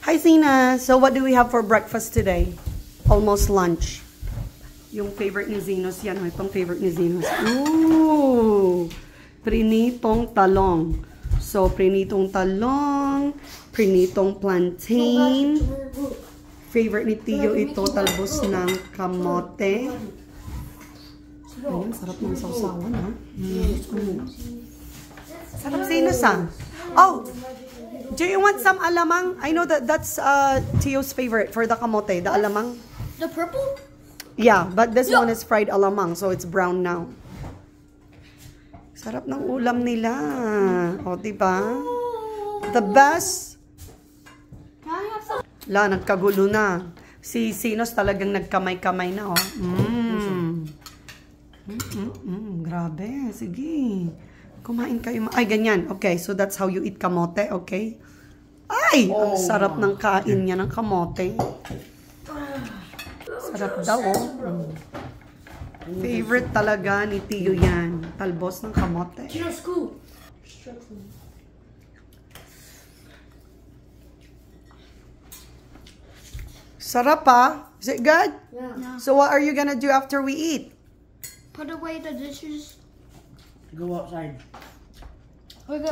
Hi, Zena. So what do we have for breakfast today? Almost lunch. Yung favorite ni Zenos yan. Itong favorite ni Zenos. Ooh! Prinitong talong. So, prinitong talong, prinitong plantain. Favorite ni Tio ito, talbos ng kamote. Ayan, sarap ng sausawan, ha? Sarap Zenos, ha? Oh! Do you want some alamang? I know that's Tio's favorite for the kamote, the alamang. The purple? Yeah, but this one is fried alamang, so it's brown now. Sarap ng ulam nila. O, diba? The best. Can I have some? Nagkagulo na. Si Zenos talagang nagkamay-kamay na, oh. Grabe. Sige. Kumain kayo. Ay, ganyan. Okay, so that's how you eat kamote, okay? Ay! Ang sarap ng kain niya ng kamote. Sarap daw, oh. Favorite talaga ni Tio yan. Talbos ng kamote. Sarap, ha? Is it good? Yeah. So what are you gonna do after we eat? Put away the dishes. Go outside.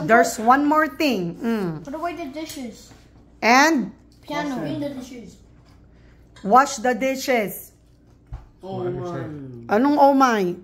There's one more thing. Put away the dishes. And Piano. Clean the dishes. wash the dishes. Oh, man. Anong oh my?